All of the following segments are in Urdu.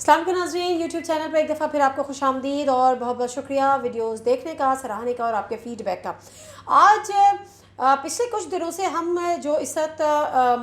السلام علیکم ناظرین، یوٹیوب چینل پر ایک دفعہ پھر آپ کو خوش آمدید اور بہت بہت شکریہ ویڈیوز دیکھنے کا، سراہنے کا اور آپ کے فیڈ بیک کا۔ آج پچھلے کچھ دنوں سے ہم جو اس وقت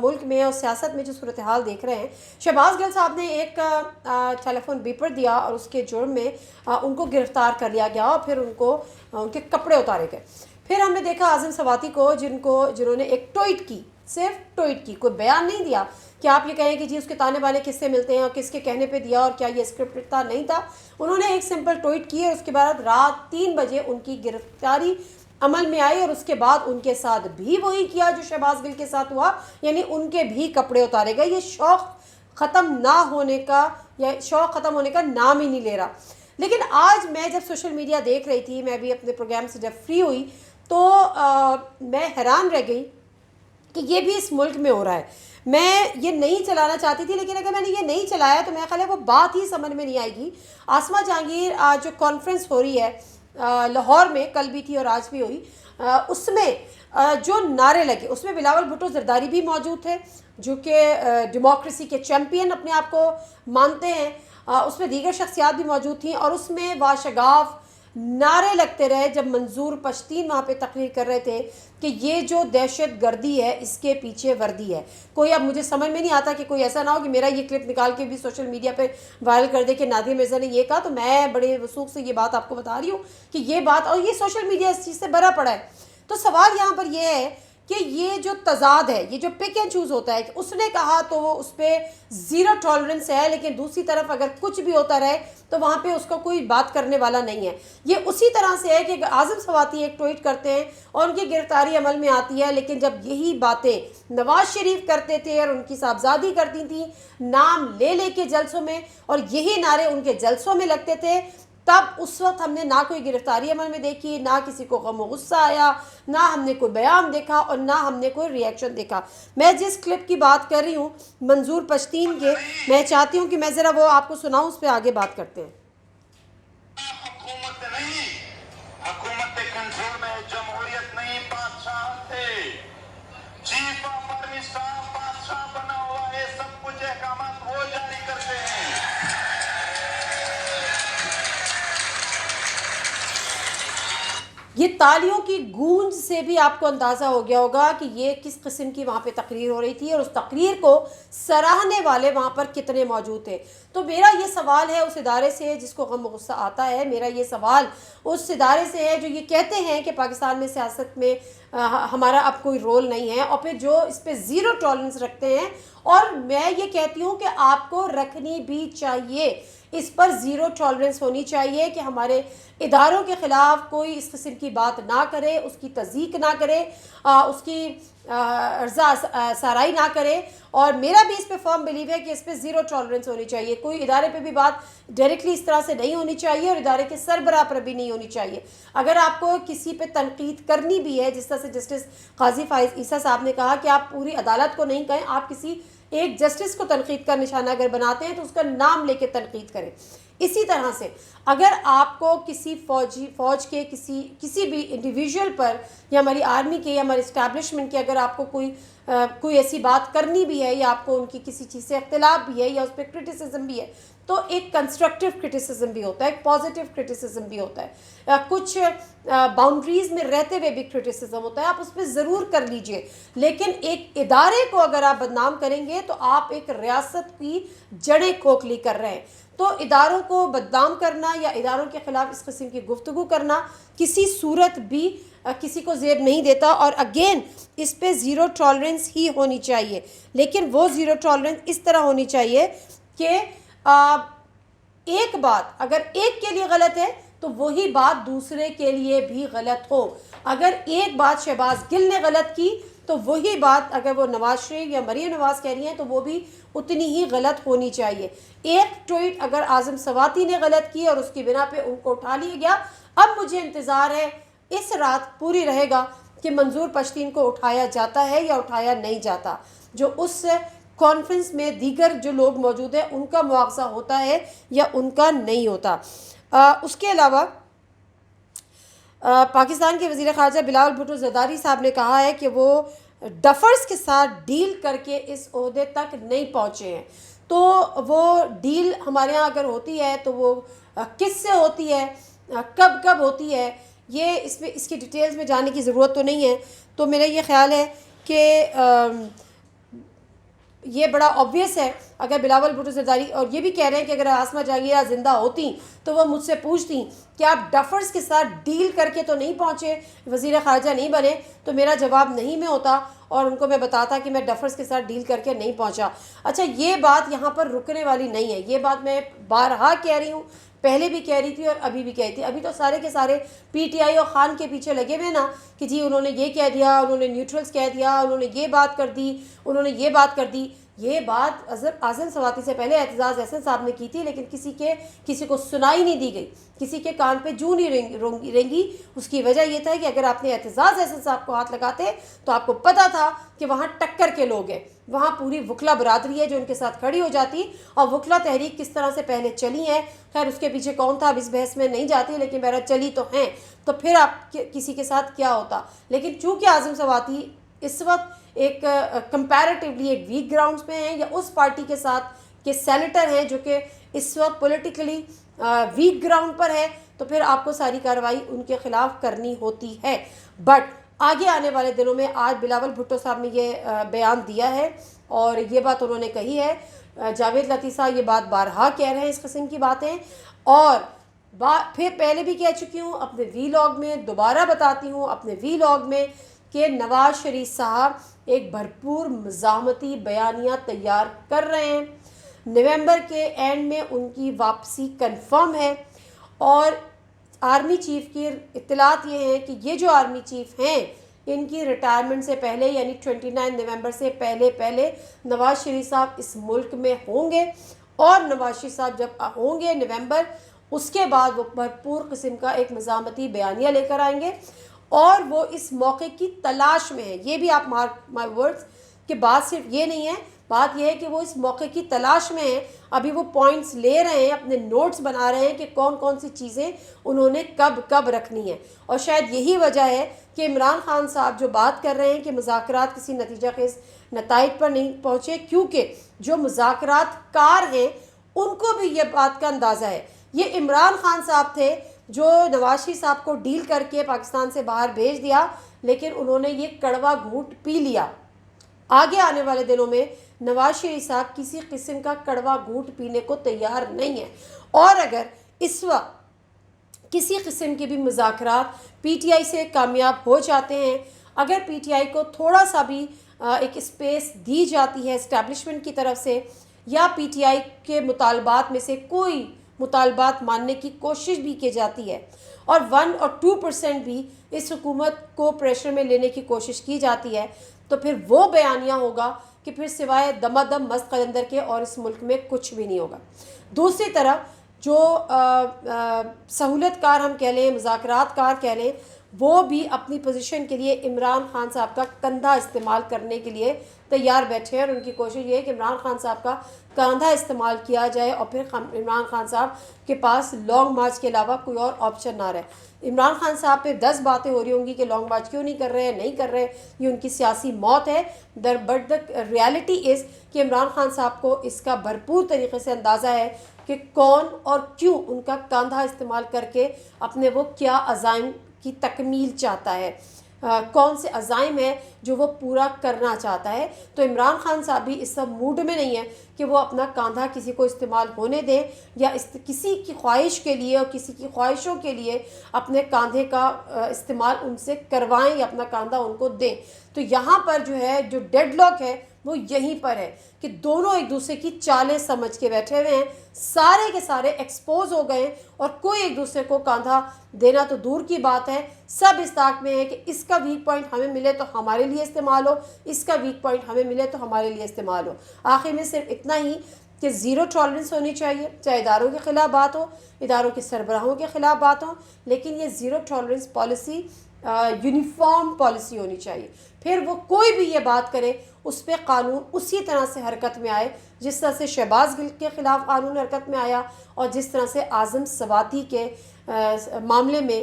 ملک میں اور سیاست میں جو صورتحال دیکھ رہے ہیں، شہباز گل صاحب نے ایک ٹیلی فون بیپر دیا اور اس کے جرم میں ان کو گرفتار کر لیا گیا اور پھر ان کے کپڑے اتارے گئے۔ پھر ہم نے دیکھا اعظم سواتی کو جنہوں نے ایک ٹویٹ کی، صرف ٹویٹ کی، کوئی بیان نہیں دیا کہ آپ یہ کہیں کہ جی اس کے تانے بانے کس سے ملتے ہیں اور کس کے کہنے پہ دیا اور کیا یہ اسکرپٹ تھا، نہیں تھا۔ انہوں نے ایک سمپل ٹویٹ کی اور اس کے بعد رات 3 بجے ان کی گرفتاری عمل میں آئی اور اس کے بعد ان کے ساتھ بھی وہی کیا جو شہباز گل کے ساتھ ہوا، یعنی ان کے بھی کپڑے اتارے گئے۔ یہ شوق ختم ہونے کا نام ہی نہیں لے رہا۔ لیکن آج میں جب سوشل میڈیا دیکھ رہی تھی، میں بھی اپنے پروگرام سے جب فری ہوئی تو میں حیران رہ گئی کہ یہ بھی اس ملک میں ہو رہا ہے۔ میں یہ نہیں چلانا چاہتی تھی، لیکن اگر میں نے یہ نہیں چلایا تو میرا خیال ہے وہ بات ہی سمجھ میں نہیں آئے گی۔ آسمہ جہانگیر آج جو کانفرنس ہو رہی ہے لاہور میں، کل بھی تھی اور آج بھی ہوئی، اس میں جو نعرے لگے اس میں بلاول بھٹو زرداری بھی موجود تھے جو کہ ڈیموکریسی کے چیمپئن اپنے آپ کو مانتے ہیں، اس میں دیگر شخصیات بھی موجود تھیں اور اس میں واشگاف نعرے لگتے رہے جب منظور پشتین وہاں پہ تقریر کر رہے تھے کہ یہ جو دہشت گردی ہے اس کے پیچھے وردی ہے۔ کوئی اب مجھے سمجھ میں نہیں آتا کہ کوئی ایسا نہ ہو کہ میرا یہ کلپ نکال کے بھی سوشل میڈیا پہ وائرل کر دے کہ نادیہ مرزا نے یہ کہا، تو میں بڑے وثوق سے یہ بات آپ کو بتا رہی ہوں کہ یہ بات، اور یہ سوشل میڈیا اس چیز سے بھرا پڑا ہے۔ تو سوال یہاں پر یہ ہے کہ یہ جو تضاد ہے، یہ جو پک اینڈ چوز ہوتا ہے کہ اس نے کہا تو وہ اس پہ زیرو ٹالرنس ہے، لیکن دوسری طرف اگر کچھ بھی ہوتا رہے تو وہاں پہ اس کو کوئی بات کرنے والا نہیں ہے۔ یہ اسی طرح سے ہے کہ اعظم سواتی ایک ٹویٹ کرتے ہیں اور ان کی گرفتاری عمل میں آتی ہے، لیکن جب یہی باتیں نواز شریف کرتے تھے اور ان کی صاحبزادی کرتی تھیں نام لے لے کے جلسوں میں، اور یہی نعرے ان کے جلسوں میں لگتے تھے، تب اس وقت ہم نے نہ کوئی گرفتاری عمل میں دیکھی، نہ کسی کو غم و غصہ آیا، نہ ہم نے کوئی بیان دیکھا اور نہ ہم نے کوئی ری ایکشن دیکھا۔ میں جس کلپ کی بات کر رہی ہوں منظور پشتین کے، میں چاہتی ہوں کہ میں ذرا وہ آپ کو سناؤں، اس پہ آگے بات کرتے ہیں۔ حکومت نہیں، حکومت کنٹرول میں جمہوریت نہیں، بادشاہ تھے، چیف آف آرمی اسٹاف بادشاہ بنا ہوا ہے، سب کچھ احکامات وہ جاری کرتے ہیں۔ یہ تالیوں کی گونج سے بھی آپ کو اندازہ ہو گیا ہوگا کہ یہ کس قسم کی وہاں پہ تقریر ہو رہی تھی اور اس تقریر کو سراہنے والے وہاں پر کتنے موجود تھے۔ تو میرا یہ سوال ہے اس ادارے سے جس کو غم و غصہ آتا ہے، میرا یہ سوال اس ادارے سے ہے جو یہ کہتے ہیں کہ پاکستان میں سیاست میں ہمارا اب کوئی رول نہیں ہے، اور پھر جو اس پہ زیرو ٹالرنس رکھتے ہیں، اور میں یہ کہتی ہوں کہ آپ کو رکھنی بھی چاہیے، اس پر زیرو ٹالرنس ہونی چاہیے کہ ہمارے اداروں کے خلاف کوئی اس قسم کی بات نہ کرے، اس کی تضییق نہ کرے، اس کی ارضا سارائی نہ کرے۔ اور میرا بھی اس پہ فرم بلیو ہے کہ اس پہ زیرو ٹالرنس ہونی چاہیے، کوئی ادارے پہ بھی بات ڈائریکٹلی اس طرح سے نہیں ہونی چاہیے اور ادارے کے سربراہ پر بھی نہیں ہونی چاہیے۔ اگر آپ کو کسی پہ تنقید کرنی بھی ہے، جس طرح سے جسٹس قاضی فائز عیسیٰ صاحب نے کہا کہ آپ پوری عدالت کو نہیں کہیں، آپ کسی ایک جسٹس کو تنقید کا نشانہ اگر بناتے ہیں تو اس کا نام لے کے تنقید کریں۔ اسی طرح سے اگر آپ کو کسی فوج کے کسی بھی انڈیویژول پر یا ہماری آرمی کے یا ہمارے اسٹیبلشمنٹ کے اگر آپ کو کوئی ایسی بات کرنی بھی ہے یا آپ کو ان کی کسی چیز سے اختلاف بھی ہے یا اس پہ کرٹیسزم بھی ہے، تو ایک کنسٹرکٹیو کرٹیسزم بھی ہوتا ہے، ایک پازیٹیو کرٹیسزم بھی ہوتا ہے، کچھ باؤنڈریز میں رہتے ہوئے بھی کرٹیسزم ہوتا ہے، آپ اس پہ ضرور کر لیجئے۔ لیکن ایک ادارے کو اگر آپ بدنام کریں گے تو آپ ایک ریاست کی جڑیں کھوکھلی کر رہے ہیں۔ تو اداروں کو بدنام کرنا یا اداروں کے خلاف اس قسم کی گفتگو کرنا کسی صورت بھی کسی کو زیب نہیں دیتا، اور اگین اس پہ زیرو ٹالرنس ہی ہونی چاہیے، لیکن وہ زیرو ٹالرنس اس طرح ہونی چاہیے کہ ایک بات اگر ایک کے لیے غلط ہے تو وہی بات دوسرے کے لیے بھی غلط ہو۔ اگر ایک بات شہباز گل نے غلط کی تو وہی بات اگر وہ نواز شریف یا مریم نواز کہہ رہی ہیں تو وہ بھی اتنی ہی غلط ہونی چاہیے۔ ایک ٹویٹ اگر اعظم سواتی نے غلط کی اور اس کی بنا پہ ان کو اٹھا لیا گیا، اب مجھے انتظار ہے اس رات پوری رہے گا کہ منظور پشتین کو اٹھایا جاتا ہے یا اٹھایا نہیں جاتا، جو اس کانفرنس میں دیگر جو لوگ موجود ہیں ان کا مواخذہ ہوتا ہے یا ان کا نہیں ہوتا۔ اس کے علاوہ پاکستان کے وزیر خارجہ بلاول بھٹو زرداری صاحب نے کہا ہے کہ وہ ڈفرز کے ساتھ ڈیل کر کے اس عہدے تک نہیں پہنچے ہیں۔ تو وہ ڈیل ہمارے یہاں اگر ہوتی ہے تو وہ کس سے ہوتی ہے، کب کب ہوتی ہے، یہ اس کی ڈیٹیلز میں جانے کی ضرورت تو نہیں ہے. تو میرا یہ خیال ہے کہ یہ بڑا آبویس ہے. اگر بلاول بھٹو زرداری اور یہ بھی کہہ رہے ہیں کہ اگر عاصمہ جہانگیرہ زندہ ہوتی تو وہ مجھ سے پوچھتی کہ آپ ڈفرز کے ساتھ ڈیل کر کے تو نہیں پہنچے، وزیر خارجہ نہیں بنے، تو میرا جواب نہیں میں ہوتا اور ان کو میں بتاتا کہ میں ڈفرز کے ساتھ ڈیل کر کے نہیں پہنچا. اچھا، یہ بات یہاں پر رکنے والی نہیں ہے. یہ بات میں بارہا کہہ رہی ہوں، پہلے بھی کہہ رہی تھی اور ابھی بھی کہتی. ابھی تو سارے کے سارے پی ٹی آئی اور خان کے پیچھے لگے ہوئے نا کہ جی انہوں نے یہ کہہ دیا، انہوں نے نیوٹرلز کہہ دیا، انہوں نے یہ بات کر دی، انہوں نے یہ بات کر دی. یہ بات اعظم سواتی سے پہلے اعتزاز احسن صاحب نے کی تھی، لیکن کسی کو سنائی نہیں دی گئی، کسی کے کان پہ جوں نہیں رینگی. اس کی وجہ یہ تھا کہ اگر آپ نے اعتزاز احسن صاحب کو ہاتھ لگاتے تو آپ کو پتہ تھا کہ وہاں ٹکر کے لوگ ہیں، وہاں پوری وکلا برادری ہے جو ان کے ساتھ کھڑی ہو جاتی. اور وکلا تحریک کس طرح سے پہلے چلی ہیں، خیر اس کے پیچھے کون تھا اب اس بحث میں نہیں جاتی، لیکن بہرحال چلی تو ہیں. تو پھر آپ کسی کے ساتھ کیا ہوتا. لیکن چونکہ اعظم سواتی اس وقت ایک کمپیریٹیولی ایک ویک گراؤنڈز پہ ہیں، یا اس پارٹی کے ساتھ کے سینیٹر ہیں جو کہ اس وقت پولیٹیکلی ویک گراؤنڈ پر ہے، تو پھر آپ کو ساری کارروائی ان کے خلاف کرنی ہوتی ہے. بٹ آگے آنے والے دنوں میں، آج بلاول بھٹو صاحب نے یہ بیان دیا ہے اور یہ بات انہوں نے کہی ہے. جاوید لطیفہ یہ بات بارہا کہہ رہے ہیں اس قسم کی باتیں، اور پھر پہلے بھی کہہ چکی ہوں، اپنے وی لاگ میں دوبارہ بتاتی ہوں، اپنے وی لاگ میں، کہ نواز شریف صاحب ایک بھرپور مزاحمتی بیانیہ تیار کر رہے ہیں. نومبر کے اینڈ میں ان کی واپسی کنفرم ہے، اور آرمی چیف کی اطلاعات یہ ہیں کہ یہ جو آرمی چیف ہیں ان کی ریٹائرمنٹ سے پہلے، یعنی 29 نومبر سے پہلے نواز شریف صاحب اس ملک میں ہوں گے. اور نواز شریف صاحب جب ہوں گے نومبر، اس کے بعد وہ بھرپور قسم کا ایک مزاحمتی بیانیہ لے کر آئیں گے، اور وہ اس موقع کی تلاش میں ہے. یہ بھی آپ مارک مائی ورڈز کہ بات صرف یہ نہیں ہے، بات یہ ہے کہ وہ اس موقع کی تلاش میں ہیں. ابھی وہ پوائنٹس لے رہے ہیں، اپنے نوٹس بنا رہے ہیں کہ کون کون سی چیزیں انہوں نے کب کب رکھنی ہیں. اور شاید یہی وجہ ہے کہ عمران خان صاحب جو بات کر رہے ہیں کہ مذاکرات کسی نتیجہ خیز نتائج پر نہیں پہنچے، کیونکہ جو مذاکرات کار ہیں ان کو بھی یہ بات کا اندازہ ہے. یہ عمران خان صاحب تھے جو نواز شریف صاحب کو ڈیل کر کے پاکستان سے باہر بھیج دیا، لیکن انہوں نے یہ کڑوا گھونٹ پی لیا. آگے آنے والے دنوں میں نواز شریف صاحب کسی قسم کا کڑوا گھونٹ پینے کو تیار نہیں ہے. اور اگر اس وقت کسی قسم کے بھی مذاکرات پی ٹی آئی سے کامیاب ہو جاتے ہیں، اگر پی ٹی آئی کو تھوڑا سا بھی ایک اسپیس دی جاتی ہے اسٹیبلشمنٹ کی طرف سے، یا پی ٹی آئی کے مطالبات میں سے کوئی مطالبات ماننے کی کوشش بھی کی جاتی ہے، اور 1 اور 2% بھی اس حکومت کو پریشر میں لینے کی کوشش کی جاتی ہے، تو پھر وہ بیانیہ ہوگا کہ پھر سوائے دمادم مست قلندر کے اور اس ملک میں کچھ بھی نہیں ہوگا. دوسری طرف جو سہولت کار ہم کہہ لیں، مذاکرات کار کہہ لیں، وہ بھی اپنی پوزیشن کے لیے عمران خان صاحب کا کندھا استعمال کرنے کے لیے تیار بیٹھے ہیں، اور ان کی کوشش یہ ہے کہ عمران خان صاحب کا کندھا استعمال کیا جائے اور پھر عمران خان صاحب کے پاس لانگ مارچ کے علاوہ کوئی اور آپشن نہ رہے. عمران خان صاحب پہ 10 باتیں ہو رہی ہوں گی کہ لانگ مارچ کیوں نہیں کر رہے، یہ ان کی سیاسی موت ہے. بٹ دا ریالٹی از کہ عمران خان صاحب کو اس کا بھرپور طریقے سے اندازہ ہے کہ کون اور کیوں ان کا کاندھا استعمال کر کے اپنے وہ کیا عزائم کی تکمیل چاہتا ہے، کون سے عزائم ہیں جو وہ پورا کرنا چاہتا ہے. تو عمران خان صاحب بھی اس سب موڈ میں نہیں ہے کہ وہ اپنا کاندھا کسی کو استعمال ہونے دیں، یا کسی کی خواہش کے لیے اور کسی کی خواہشوں کے لیے اپنے کاندھے کا استعمال ان سے کروائیں یا اپنا کاندھا ان کو دیں. تو یہاں پر جو ہے جو ڈیڈ لاک ہے وہ یہیں پر ہے کہ دونوں ایک دوسرے کی چالیں سمجھ کے بیٹھے ہوئے ہیں، سارے کے سارے ایکسپوز ہو گئے، اور کوئی ایک دوسرے کو کاندھا دینا تو دور کی بات ہے. سب اس طاق میں ہے کہ اس کا ویک پوائنٹ ہمیں ملے تو ہمارے لیے استعمال ہو، اس کا ویک پوائنٹ ہمیں ملے تو ہمارے لیے استعمال ہو. آخر میں صرف اتنا ہی کہ زیرو ٹالرنس ہونی چاہیے، چاہے اداروں کے خلاف بات ہو، اداروں کے سربراہوں کے خلاف بات ہو، لیکن یہ zero tolerance policy uniform policy ہونی چاہیے. پھر وہ کوئی بھی یہ بات کرے اس پہ قانون اسی طرح سے حرکت میں آئے جس طرح سے شہباز گل کے خلاف قانون حرکت میں آیا، اور جس طرح سے اعظم سواتی کے معاملے میں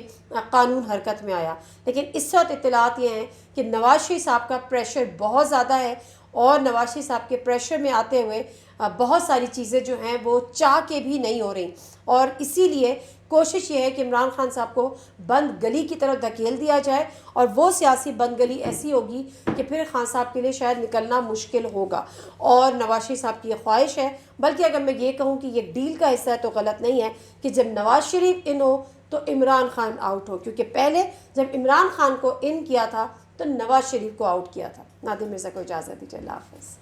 قانون حرکت میں آیا. لیکن اس وقت اطلاعات یہ ہیں کہ نواز شریف صاحب کا پریشر بہت زیادہ ہے، اور نواز شریف صاحب کے پریشر میں آتے ہوئے بہت ساری چیزیں جو ہیں وہ چاہ کے بھی نہیں ہو رہی، اور اسی لیے کوشش یہ ہے کہ عمران خان صاحب کو بند گلی کی طرف دھکیل دیا جائے، اور وہ سیاسی بند گلی ایسی ہوگی کہ پھر خان صاحب کے لیے شاید نکلنا مشکل ہوگا۔ اور نواز شریف صاحب کی یہ خواہش ہے، بلکہ اگر میں یہ کہوں کہ یہ ڈیل کا حصہ ہے تو غلط نہیں ہے، کہ جب نواز شریف ان ہو تو عمران خان آؤٹ ہو، کیونکہ پہلے جب عمران خان کو ان کیا تھا تو نواز شریف کو آؤٹ کیا تھا۔ نادر مرزا کو اجازت دیجیے، اللہ حافظ۔